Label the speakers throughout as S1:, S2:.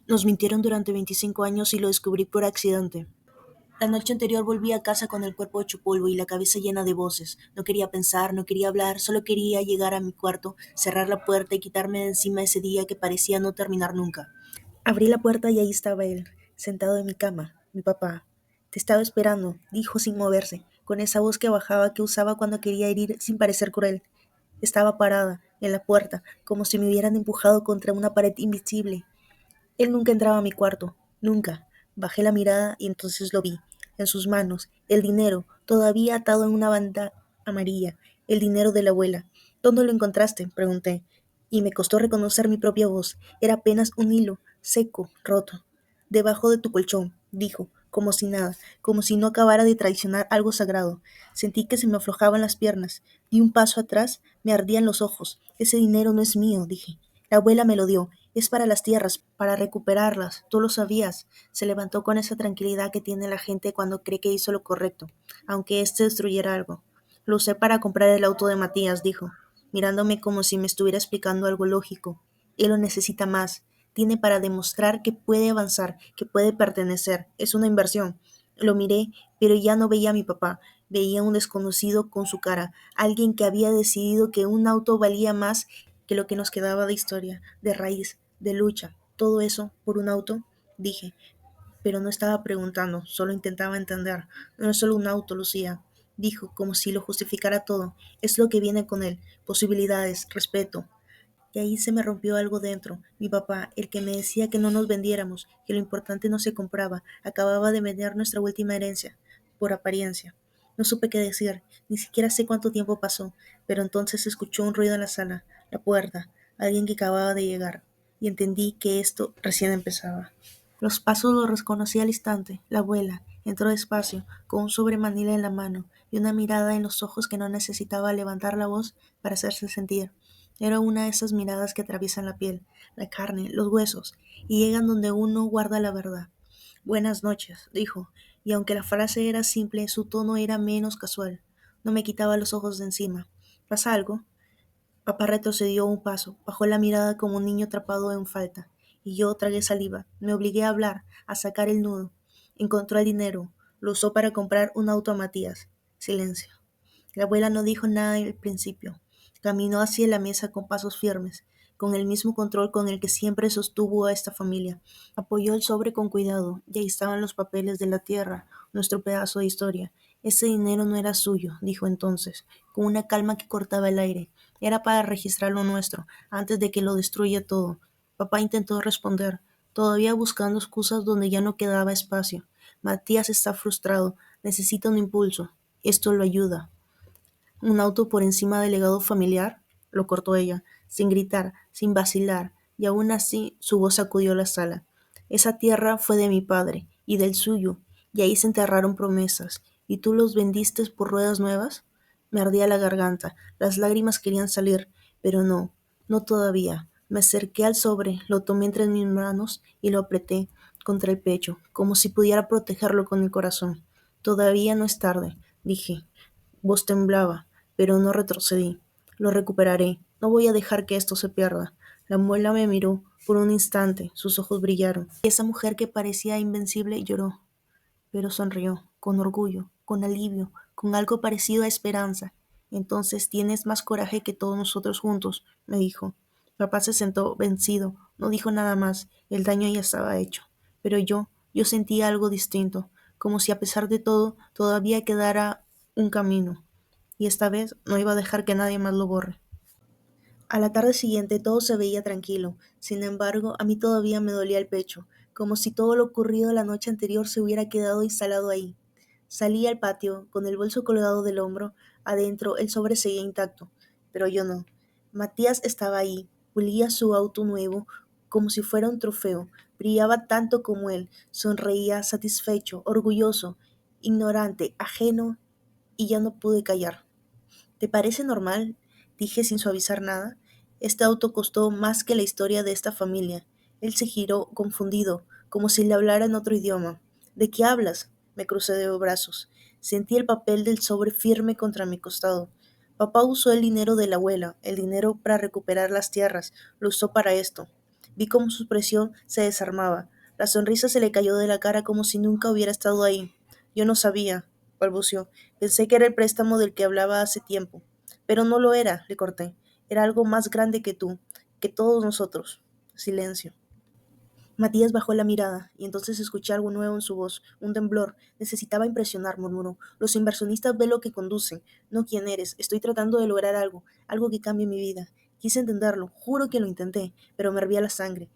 S1: Nos mintieron durante 25 años y lo descubrí por accidente. La noche anterior volví a casa con el cuerpo hecho polvo y la cabeza llena de voces. No quería pensar, no quería hablar, solo quería llegar a mi cuarto, cerrar la puerta y quitarme de encima ese día que parecía no terminar nunca. Abrí la puerta y ahí estaba él, sentado en mi cama, mi papá. Te estaba esperando, dijo sin moverse, con esa voz que bajaba que usaba cuando quería herir sin parecer cruel. Estaba parada, en la puerta, como si me hubieran empujado contra una pared invisible. Él nunca entraba a mi cuarto, nunca. Bajé la mirada y entonces lo vi. En sus manos, el dinero, todavía atado en una banda amarilla, el dinero de la abuela. ¿Dónde lo encontraste?, pregunté. Y me costó reconocer mi propia voz. Era apenas un hilo, seco, roto. Debajo de tu colchón, dijo, como si nada, como si no acabara de traicionar algo sagrado. Sentí que se me aflojaban las piernas. Di un paso atrás, me ardían los ojos. Ese dinero no es mío, dije. La abuela me lo dio. Es para las tierras, para recuperarlas. Tú lo sabías. Se levantó con esa tranquilidad que tiene la gente cuando cree que hizo lo correcto, aunque éste destruyera algo. Lo usé para comprar el auto de Matías, dijo, mirándome como si me estuviera explicando algo lógico. Él lo necesita más. Tiene para demostrar que puede avanzar, que puede pertenecer. Es una inversión. Lo miré, pero ya no veía a mi papá. Veía a un desconocido con su cara, alguien que había decidido que un auto valía más que lo que nos quedaba de historia, de raíz, de lucha. Todo eso por un auto, dije, pero no estaba preguntando, solo intentaba entender. No es solo un auto, Lucía, dijo, como si lo justificara todo. Es lo que viene con él, posibilidades, respeto. Y ahí se me rompió algo dentro. Mi papá, el que me decía que no nos vendiéramos, que lo importante no se compraba, acababa de vender nuestra última herencia, por apariencia. No supe qué decir, ni siquiera sé cuánto tiempo pasó, pero entonces se escuchó un ruido en la sala, la puerta, alguien que acababa de llegar, y entendí que esto recién empezaba. Los pasos los reconocí al instante. La abuela entró despacio, con un sobremanila en la mano y una mirada en los ojos que no necesitaba levantar la voz para hacerse sentir. Era una de esas miradas que atraviesan la piel, la carne, los huesos, y llegan donde uno guarda la verdad. Buenas noches, dijo, y aunque la frase era simple, su tono era menos casual. No me quitaba los ojos de encima. ¿Pasa algo? Papá retrocedió un paso, bajó la mirada como un niño atrapado en falta, y yo tragué saliva. Me obligué a hablar, a sacar el nudo. Encontró el dinero, lo usó para comprar un auto a Matías. Silencio. La abuela no dijo nada al principio. Caminó hacia la mesa con pasos firmes, con el mismo control con el que siempre sostuvo a esta familia. Apoyó el sobre con cuidado, y ahí estaban los papeles de la tierra, nuestro pedazo de historia. Ese dinero no era suyo, dijo entonces, con una calma que cortaba el aire. Era para registrar lo nuestro, antes de que lo destruya todo. Papá intentó responder, todavía buscando excusas donde ya no quedaba espacio. Matías está frustrado, necesita un impulso. Esto lo ayuda. Un auto por encima del legado familiar, lo cortó ella, sin gritar, sin vacilar, y aún así su voz sacudió la sala. Esa tierra fue de mi padre, y del suyo, y ahí se enterraron promesas, y tú los vendiste por ruedas nuevas. Me ardía la garganta, las lágrimas querían salir, pero no, no todavía. Me acerqué al sobre, lo tomé entre mis manos y lo apreté contra el pecho, como si pudiera protegerlo con el corazón. Todavía no es tarde, dije. Voz temblaba, pero no retrocedí. Lo recuperaré. No voy a dejar que esto se pierda. La muela me miró por un instante, sus ojos brillaron. Y esa mujer que parecía invencible lloró, pero sonrió, con orgullo, con alivio, con algo parecido a esperanza. Entonces tienes más coraje que todos nosotros juntos, me dijo. Papá se sentó vencido, no dijo nada más, el daño ya estaba hecho. Pero yo sentía algo distinto, como si a pesar de todo todavía quedara un camino, y esta vez no iba a dejar que nadie más lo borre. A la tarde siguiente todo se veía tranquilo, sin embargo, a mí todavía me dolía el pecho, como si todo lo ocurrido la noche anterior se hubiera quedado instalado ahí. Salí al patio, con el bolso colgado del hombro, adentro el sobre seguía intacto, pero yo no. Matías estaba ahí, pulía su auto nuevo como si fuera un trofeo, brillaba tanto como él, sonreía satisfecho, orgulloso, ignorante, ajeno, y ya no pude callar. ¿Te parece normal? Dije sin suavizar nada. Este auto costó más que la historia de esta familia. Él se giró, confundido, como si le hablara en otro idioma. ¿De qué hablas? Me crucé de brazos. Sentí el papel del sobre firme contra mi costado. Papá usó el dinero de la abuela, el dinero para recuperar las tierras, lo usó para esto. Vi cómo su expresión se desarmaba. La sonrisa se le cayó de la cara como si nunca hubiera estado ahí. Yo no sabía, balbuceó. Pensé que era el préstamo del que hablaba hace tiempo. Pero no lo era, le corté. Era algo más grande que tú, que todos nosotros. Silencio. Matías bajó la mirada, y entonces escuché algo nuevo en su voz, un temblor. Necesitaba impresionar, murmuró. Los inversionistas ven lo que conducen, no quién eres. Estoy tratando de lograr algo, algo que cambie mi vida. Quise entenderlo, juro que lo intenté, pero me hervía la sangre.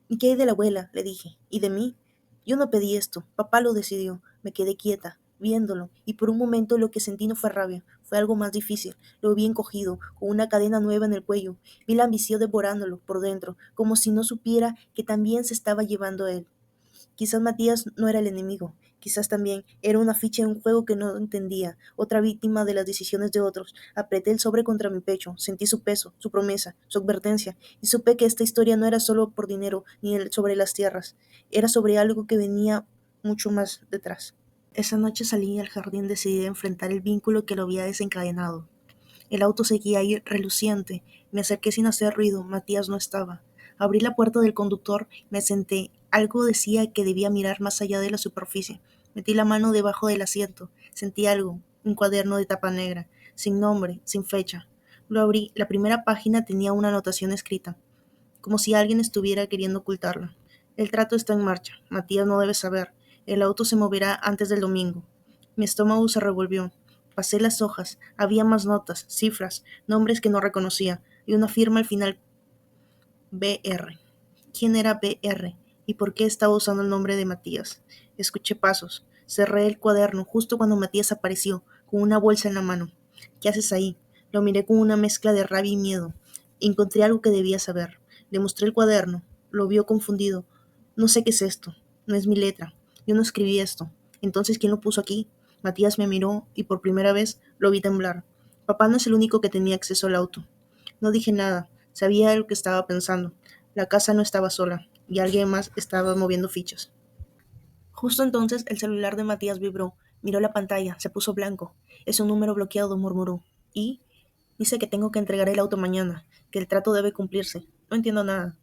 S1: ¿Y qué hay de la abuela?, le dije. ¿Y de mí? Yo no pedí esto, papá lo decidió. Me quedé quieta, viéndolo, y por un momento lo que sentí no fue rabia, fue algo más difícil. Lo vi encogido, con una cadena nueva en el cuello. Vi la ambición devorándolo por dentro, como si no supiera que también se estaba llevando a él. Quizás Matías no era el enemigo, quizás también era una ficha en un juego que no entendía, otra víctima de las decisiones de otros. Apreté el sobre contra mi pecho, sentí su peso, su promesa, su advertencia, y supe que esta historia no era solo por dinero ni sobre las tierras, era sobre algo que venía mucho más detrás. Esa noche salí al jardín decidida a enfrentar el vínculo que lo había desencadenado. El auto seguía ahí reluciente. Me acerqué sin hacer ruido. Matías no estaba. Abrí la puerta del conductor, me senté. Algo decía que debía mirar más allá de la superficie. Metí la mano debajo del asiento. Sentí algo, un cuaderno de tapa negra, sin nombre, sin fecha. Lo abrí. La primera página tenía una anotación escrita, como si alguien estuviera queriendo ocultarla. El trato está en marcha. Matías no debe saber. El auto se moverá antes del domingo. Mi estómago se revolvió. Pasé las hojas. Había más notas, cifras, nombres que no reconocía, y una firma al final. BR. ¿Quién era BR? ¿Y por qué estaba usando el nombre de Matías? Escuché pasos. Cerré el cuaderno justo cuando Matías apareció, con una bolsa en la mano. ¿Qué haces ahí? Lo miré con una mezcla de rabia y miedo. Encontré algo que debía saber. Le mostré el cuaderno. Lo vio confundido. No sé qué es esto. No es mi letra. Yo no escribí esto. Entonces, ¿quién lo puso aquí? Matías me miró y por primera vez lo vi temblar. Papá no es el único que tenía acceso al auto. No dije nada. Sabía lo que estaba pensando. La casa no estaba sola, y alguien más estaba moviendo fichas. Justo entonces el celular de Matías vibró. Miró la pantalla, se puso blanco. Es un número bloqueado, murmuró. Y dice que tengo que entregar el auto mañana, que el trato debe cumplirse. No entiendo nada.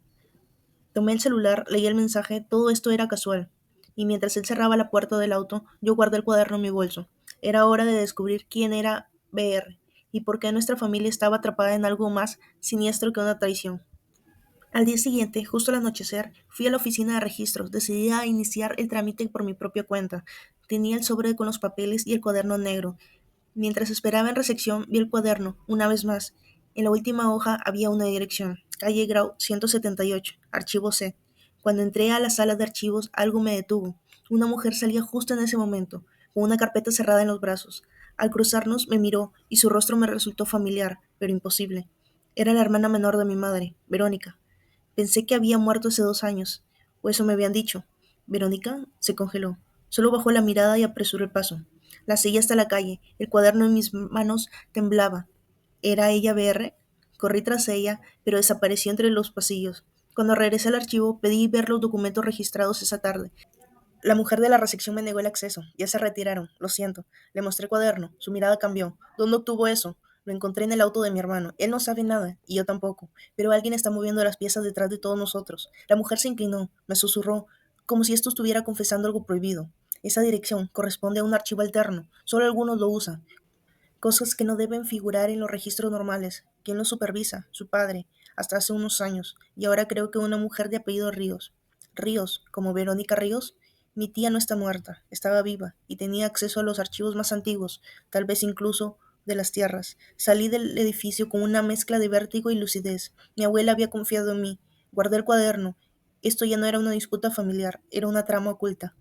S1: Tomé el celular, leí el mensaje, todo esto era casual. Y mientras él cerraba la puerta del auto, yo guardé el cuaderno en mi bolso. Era hora de descubrir quién era BR y por qué nuestra familia estaba atrapada en algo más siniestro que una traición. Al día siguiente, justo al anochecer, fui a la oficina de registros, decidida a iniciar el trámite por mi propia cuenta. Tenía el sobre con los papeles y el cuaderno negro. Mientras esperaba en recepción, vi el cuaderno, una vez más. En la última hoja había una dirección, calle Grau 178, archivo C. Cuando entré a la sala de archivos, algo me detuvo. Una mujer salía justo en ese momento, con una carpeta cerrada en los brazos. Al cruzarnos, me miró, y su rostro me resultó familiar, pero imposible. Era la hermana menor de mi madre, Verónica. Pensé que había muerto hace 2 años, o eso me habían dicho. Verónica se congeló. Solo bajó la mirada y apresuró el paso. La seguí hasta la calle. El cuaderno en mis manos temblaba. ¿Era ella BR? Corrí tras ella, pero desapareció entre los pasillos. Cuando regresé al archivo, pedí ver los documentos registrados esa tarde. La mujer de la recepción me negó el acceso. Ya se retiraron. Lo siento. Le mostré el cuaderno. Su mirada cambió. ¿Dónde obtuvo eso? Lo encontré en el auto de mi hermano. Él no sabe nada, y yo tampoco. Pero alguien está moviendo las piezas detrás de todos nosotros. La mujer se inclinó, me susurró, como si esto estuviera confesando algo prohibido. Esa dirección corresponde a un archivo alterno. Solo algunos lo usan. Cosas que no deben figurar en los registros normales. ¿Quién lo supervisa? Su padre, hasta hace unos años, y ahora creo que una mujer de apellido Ríos. Ríos, como Verónica Ríos. Mi tía no está muerta, estaba viva, y tenía acceso a los archivos más antiguos, tal vez incluso de las tierras. Salí del edificio con una mezcla de vértigo y lucidez. Mi abuela había confiado en mí. Guardé el cuaderno. Esto ya no era una disputa familiar, era una trama oculta.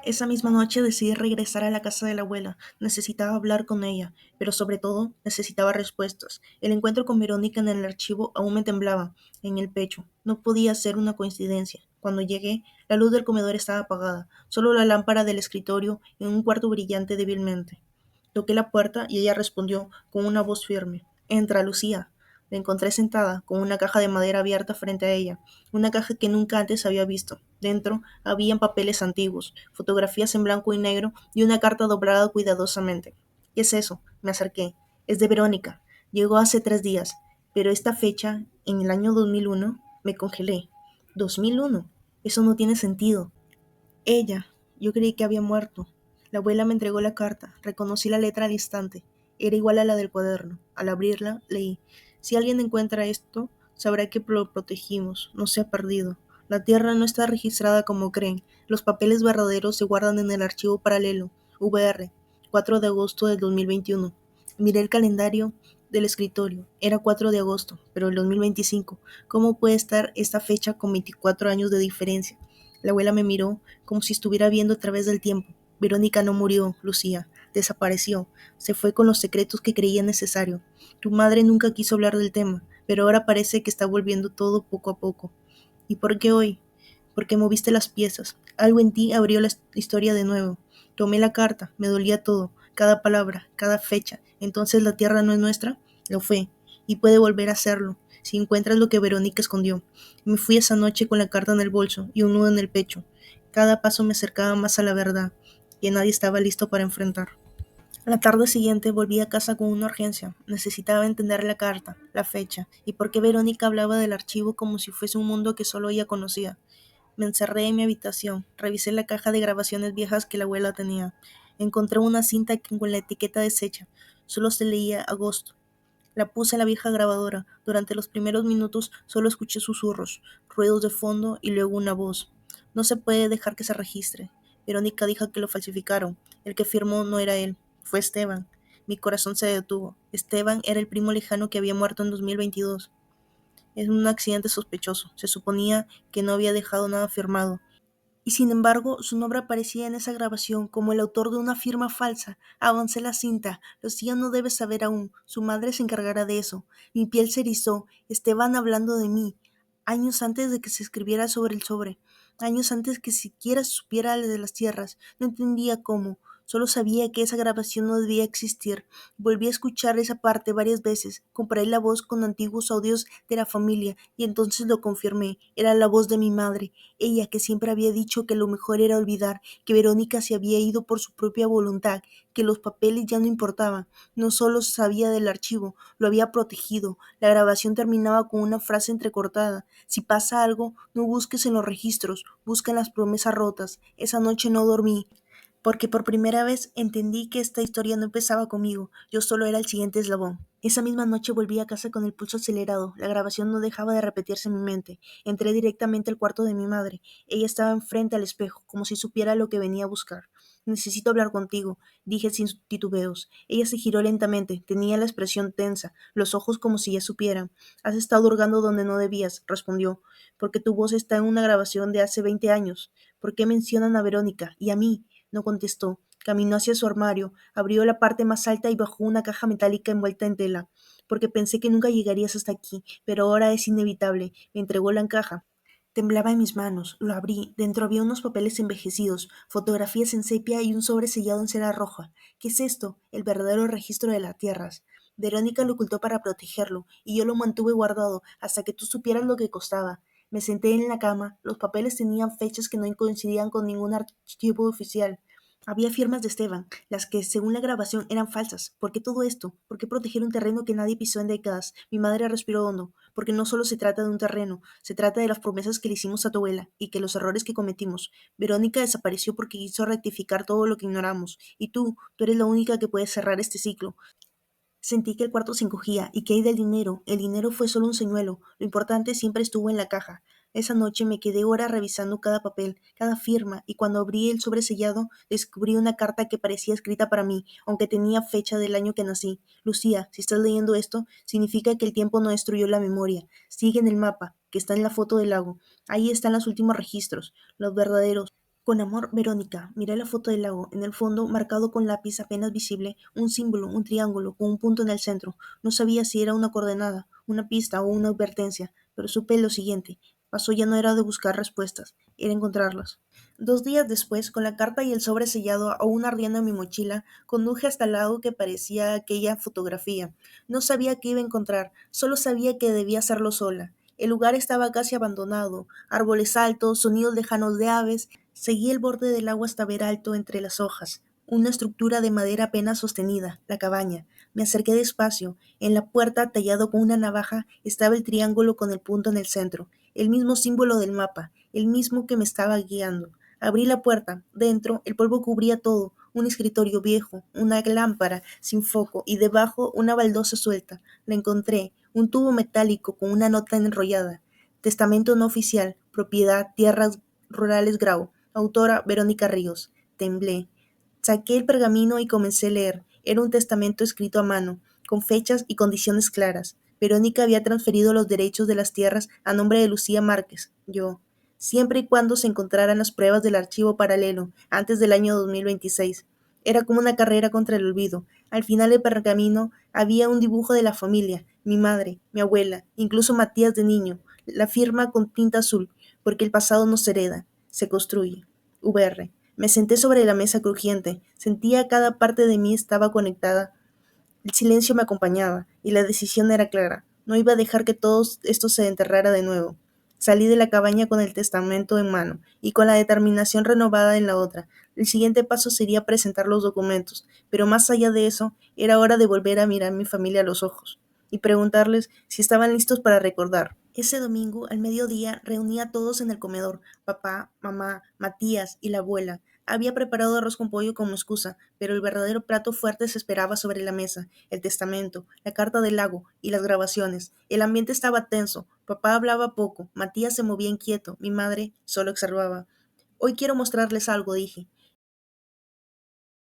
S1: Esa misma noche decidí regresar a la casa de la abuela. Necesitaba hablar con ella, pero sobre todo necesitaba respuestas. El encuentro con Verónica en el archivo aún me temblaba en el pecho. No podía ser una coincidencia. Cuando llegué, la luz del comedor estaba apagada, solo la lámpara del escritorio en un cuarto brillante débilmente. Toqué la puerta y ella respondió con una voz firme. Entra, Lucía. La encontré sentada, con una caja de madera abierta frente a ella, una caja que nunca antes había visto. Dentro habían papeles antiguos, fotografías en blanco y negro y una carta doblada cuidadosamente. ¿Qué es eso? Me acerqué. Es de Verónica. Llegó hace 3 días, pero esta fecha, en el año 2001, me congelé. 2001. Eso no tiene sentido. Ella. Yo creí que había muerto. La abuela me entregó la carta. Reconocí la letra al instante. Era igual a la del cuaderno. Al abrirla, leí: si alguien encuentra esto, sabrá que lo protegimos. No se ha perdido. La tierra no está registrada como creen. Los papeles verdaderos se guardan en el archivo paralelo. VR. 4 de agosto del 2021. Miré el calendario del escritorio. Era 4 de agosto, pero el 2025. ¿Cómo puede estar esta fecha con 24 años de diferencia? La abuela me miró como si estuviera viendo a través del tiempo. Verónica no murió, Lucía. Desapareció. Se fue con los secretos que creía necesario. Tu madre nunca quiso hablar del tema, pero ahora parece que está volviendo todo poco a poco. ¿Y por qué hoy? Porque moviste las piezas. Algo en ti abrió la historia de nuevo. Tomé la carta, me dolía todo, cada palabra, cada fecha. Entonces la tierra no es nuestra. Lo fue, y puede volver a serlo, si encuentras lo que Verónica escondió. Me fui esa noche con la carta en el bolso y un nudo en el pecho. Cada paso me acercaba más a la verdad, que nadie estaba listo para enfrentar. La tarde siguiente volví a casa con una urgencia. Necesitaba entender la carta, la fecha, y por qué Verónica hablaba del archivo como si fuese un mundo que solo ella conocía. Me encerré en mi habitación, revisé la caja de grabaciones viejas que la abuela tenía. Encontré una cinta con la etiqueta deshecha. Solo se leía agosto. La puse en la vieja grabadora. Durante los primeros minutos solo escuché susurros, ruidos de fondo y luego una voz. No se puede dejar que se registre. Verónica dijo que lo falsificaron. El que firmó no era él, fue Esteban. Mi corazón se detuvo. Esteban era el primo lejano que había muerto en 2022. Es un accidente sospechoso. Se suponía que no había dejado nada firmado. Y sin embargo, su nombre aparecía en esa grabación como el autor de una firma falsa. Avancé la cinta. Lucía no debe saber aún. Su madre se encargará de eso. Mi piel se erizó. Estaban hablando de mí. Años antes de que se escribiera sobre el sobre. Años antes que siquiera supiera de las tierras. No entendía cómo. Solo sabía que esa grabación no debía existir. Volví a escuchar esa parte varias veces. Comparé la voz con antiguos audios de la familia y entonces lo confirmé. Era la voz de mi madre. Ella que siempre había dicho que lo mejor era olvidar, que Verónica se había ido por su propia voluntad, que los papeles ya no importaban. No solo sabía del archivo, lo había protegido. La grabación terminaba con una frase entrecortada. Si pasa algo, no busques en los registros, busca en las promesas rotas. Esa noche no dormí, porque por primera vez entendí que esta historia no empezaba conmigo, yo solo era el siguiente eslabón. Esa misma noche volví a casa con el pulso acelerado, la grabación no dejaba de repetirse en mi mente. Entré directamente al cuarto de mi madre. Ella estaba enfrente al espejo, como si supiera lo que venía a buscar. Necesito hablar contigo, dije sin titubeos. Ella se giró lentamente, tenía la expresión tensa, los ojos como si ya supieran. Has estado hurgando donde no debías, respondió, porque tu voz está en una grabación de hace 20 años. ¿Por qué mencionan a Verónica y a mí? No contestó. Caminó hacia su armario, abrió la parte más alta y bajó una caja metálica envuelta en tela. Porque pensé que nunca llegarías hasta aquí, pero ahora es inevitable. Me entregó la caja. Temblaba en mis manos, lo abrí, dentro había unos papeles envejecidos, fotografías en sepia y un sobre sellado en cera roja. ¿Qué es esto? El verdadero registro de las tierras. Verónica lo ocultó para protegerlo, y yo lo mantuve guardado hasta que tú supieras lo que costaba. Me senté en la cama, los papeles tenían fechas que no coincidían con ningún archivo oficial. Había firmas de Esteban, las que, según la grabación, eran falsas. ¿Por qué todo esto? ¿Por qué proteger un terreno que nadie pisó en décadas? Mi madre respiró hondo, porque no solo se trata de un terreno, se trata de las promesas que le hicimos a tu abuela y que los errores que cometimos. Verónica desapareció porque quiso rectificar todo lo que ignoramos, y tú eres la única que puede cerrar este ciclo. Sentí que el cuarto se encogía. ¿Y qué hay del dinero? El dinero fue solo un señuelo. Lo importante siempre estuvo en la caja. Esa noche me quedé horas revisando cada papel, cada firma, y cuando abrí el sobresellado, descubrí una carta que parecía escrita para mí, aunque tenía fecha del año que nací. Lucía, si estás leyendo esto, significa que el tiempo no destruyó la memoria. Sigue en el mapa, que está en la foto del lago. Ahí están los últimos registros, los verdaderos. Con amor, Verónica, miré la foto del lago. En el fondo, marcado con lápiz apenas visible, un símbolo, un triángulo, con un punto en el centro. No sabía si era una coordenada, una pista o una advertencia, pero supe lo siguiente. Paso ya no era de buscar respuestas, era encontrarlas. 2 días después, con la carta y el sobre sellado aún ardiendo en mi mochila, conduje hasta el lago que parecía aquella fotografía. No sabía qué iba a encontrar, solo sabía que debía hacerlo sola. El lugar estaba casi abandonado, árboles altos, sonidos lejanos de aves. Seguí el borde del agua hasta ver alto entre las hojas una estructura de madera apenas sostenida, la cabaña. Me acerqué despacio. En la puerta, tallado con una navaja, estaba el triángulo con el punto en el centro. el mismo símbolo del mapa, el mismo que me estaba guiando. Abrí la puerta. Dentro, el polvo cubría todo, un escritorio viejo, una lámpara sin foco y debajo una baldosa suelta. La encontré, un tubo metálico con una nota enrollada. Testamento no oficial, propiedad, tierras rurales Grau, autora Verónica Ríos. Temblé. Saqué el pergamino y comencé a leer. Era un testamento escrito a mano, con fechas y condiciones claras. Verónica había transferido los derechos de las tierras a nombre de Lucía Márquez, yo, siempre y cuando se encontraran las pruebas del archivo paralelo, antes del año 2026. Era como una carrera contra el olvido. Al final del pergamino había un dibujo de la familia, mi madre, mi abuela, incluso Matías de niño, la firma con tinta azul, porque el pasado no se hereda, se construye. VR. Me senté sobre la mesa crujiente, sentía cada parte de mí estaba conectada. El silencio me acompañaba, y la decisión era clara. No iba a dejar que todo esto se enterrara de nuevo. Salí de la cabaña con el testamento en mano, y con la determinación renovada en la otra. El siguiente paso sería presentar los documentos, pero más allá de eso, era hora de volver a mirar a mi familia a los ojos, y preguntarles si estaban listos para recordar. Ese domingo, al mediodía, reuní a todos en el comedor, papá, mamá, Matías y la abuela. Había preparado arroz con pollo como excusa, pero el verdadero plato fuerte se esperaba sobre la mesa: el testamento, la carta del lago y las grabaciones. El ambiente estaba tenso. Papá hablaba poco, Matías se movía inquieto, mi madre solo observaba. Hoy quiero mostrarles algo, dije.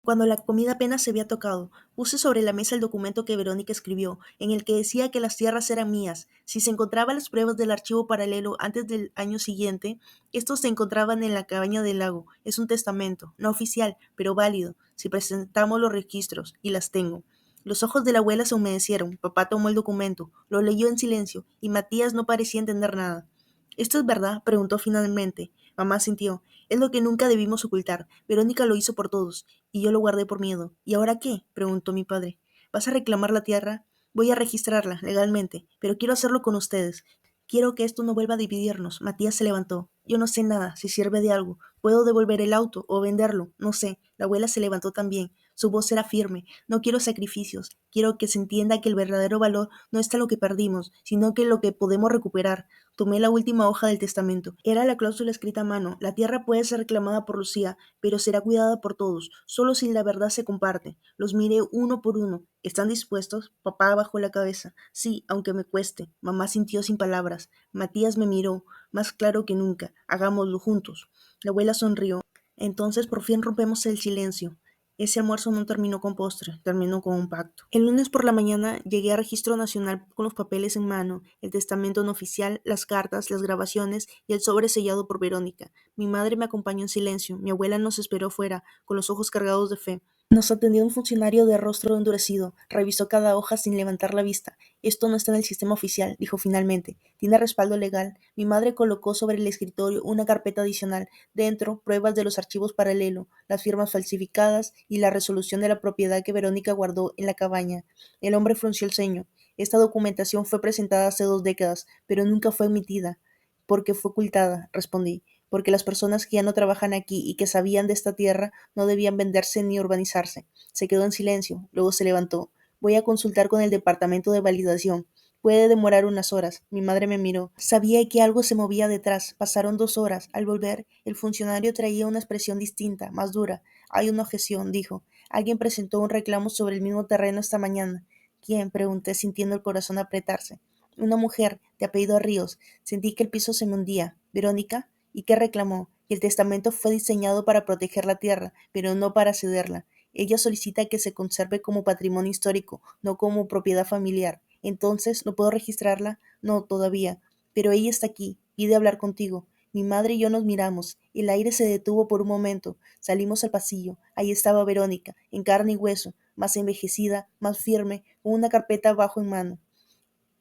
S1: Cuando la comida apenas se había tocado, puse sobre la mesa el documento que Verónica escribió, en el que decía que las tierras eran mías. Si se encontraban las pruebas del archivo paralelo antes del año siguiente, estos se encontraban en la cabaña del lago. Es un testamento, no oficial, pero válido, si presentamos los registros, y las tengo. Los ojos de la abuela se humedecieron. Papá tomó el documento, lo leyó en silencio, y Matías no parecía entender nada. ¿Esto es verdad?, preguntó finalmente. Mamá sintió. Es lo que nunca debimos ocultar. Verónica lo hizo por todos, y yo lo guardé por miedo. ¿Y ahora qué?, preguntó mi padre. ¿Vas a reclamar la tierra? Voy a registrarla, legalmente, pero quiero hacerlo con ustedes. Quiero que esto no vuelva a dividirnos. Matías se levantó. Yo no sé nada, si sirve de algo. Puedo devolver el auto o venderlo, no sé. La abuela se levantó también. Su voz era firme. No quiero sacrificios. Quiero que se entienda que el verdadero valor no está en lo que perdimos, sino que en lo que podemos recuperar. Tomé la última hoja del testamento. Era la cláusula escrita a mano. La tierra puede ser reclamada por Lucía, pero será cuidada por todos, solo si la verdad se comparte. Los miré uno por uno. ¿Están dispuestos? Papá bajó la cabeza. Sí, aunque me cueste. Mamá sintió sin palabras. Matías me miró, más claro que nunca. Hagámoslo juntos. La abuela sonrió. Entonces por fin rompemos el silencio. Ese almuerzo no terminó con postre, terminó con un pacto. El lunes por la mañana llegué a Registro Nacional con los papeles en mano, el testamento no oficial, las cartas, las grabaciones y el sobre sellado por Verónica. Mi madre me acompañó en silencio, mi abuela nos esperó fuera, con los ojos cargados de fe. Nos atendió un funcionario de rostro endurecido, revisó cada hoja sin levantar la vista. Esto no está en el sistema oficial, dijo finalmente. Tiene respaldo legal. Mi madre colocó sobre el escritorio una carpeta adicional. Dentro, pruebas de los archivos paralelo, las firmas falsificadas y la resolución de la propiedad que Verónica guardó en la cabaña. El hombre frunció el ceño. Esta documentación fue presentada hace 2 décadas, pero nunca fue emitida. Porque fue ocultada, respondí. Porque las personas que ya no trabajan aquí y que sabían de esta tierra no debían venderse ni urbanizarse. Se quedó en silencio, luego se levantó. Voy a consultar con el departamento de validación. Puede demorar unas horas. Mi madre me miró. Sabía que algo se movía detrás. Pasaron 2 horas. Al volver, el funcionario traía una expresión distinta, más dura. Hay una objeción, dijo. Alguien presentó un reclamo sobre el mismo terreno esta mañana. ¿Quién?, pregunté, sintiendo el corazón apretarse. Una mujer, de apellido Ríos. Sentí que el piso se me hundía. ¿Verónica? ¿Y qué reclamó? Que el testamento fue diseñado para proteger la tierra, pero no para cederla. Ella solicita que se conserve como patrimonio histórico, no como propiedad familiar. Entonces, ¿no puedo registrarla? No, todavía. Pero ella está aquí, pide hablar contigo. Mi madre y yo nos miramos. El aire se detuvo por un momento. Salimos al pasillo. Ahí estaba Verónica, en carne y hueso, más envejecida, más firme, con una carpeta abajo en mano.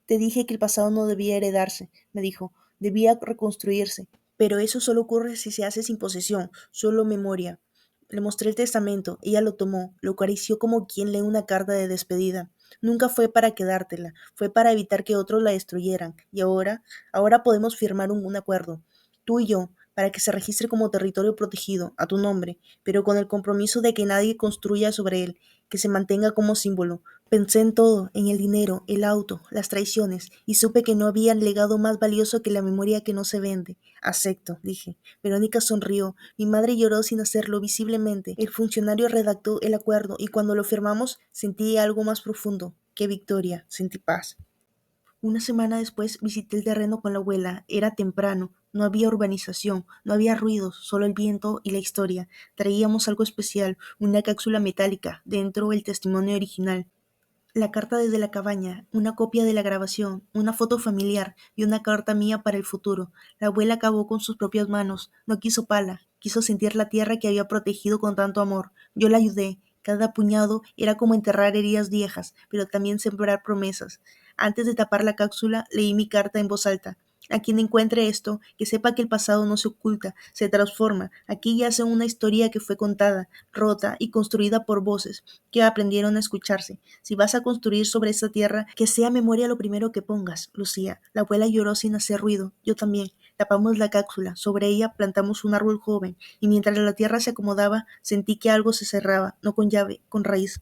S1: Te dije que el pasado no debía heredarse, me dijo, debía reconstruirse. Pero eso solo ocurre si se hace sin posesión, solo memoria. Le mostré el testamento, ella lo tomó, lo acarició como quien lee una carta de despedida. Nunca fue para quedártela, fue para evitar que otros la destruyeran. Y ahora podemos firmar un acuerdo, tú y yo, para que se registre como territorio protegido, a tu nombre, pero con el compromiso de que nadie construya sobre él, que se mantenga como símbolo. Pensé en todo, en el dinero, el auto, las traiciones, y supe que no había legado más valioso que la memoria que no se vende. Acepto, dije. Verónica sonrió. Mi madre lloró sin hacerlo visiblemente. El funcionario redactó el acuerdo y cuando lo firmamos sentí algo más profundo. ¡Qué victoria! Sentí paz. Una semana después visité el terreno con la abuela. Era temprano. No había urbanización, no había ruidos, solo el viento y la historia. Traíamos algo especial, una cápsula metálica, dentro el testimonio original. La carta desde la cabaña, una copia de la grabación, una foto familiar y una carta mía para el futuro. La abuela cavó con sus propias manos, no quiso pala, quiso sentir la tierra que había protegido con tanto amor. Yo la ayudé. Cada puñado era como enterrar heridas viejas, pero también sembrar promesas. Antes de tapar la cápsula, leí mi carta en voz alta. A quien encuentre esto, que sepa que el pasado no se oculta, se transforma. Aquí yace una historia que fue contada, rota y construida por voces que aprendieron a escucharse. Si vas a construir sobre esta tierra, que sea memoria lo primero que pongas, Lucía. La abuela lloró sin hacer ruido, yo también. Tapamos la cápsula, sobre ella plantamos un árbol joven, y mientras la tierra se acomodaba, sentí que algo se cerraba, no con llave, con raíz.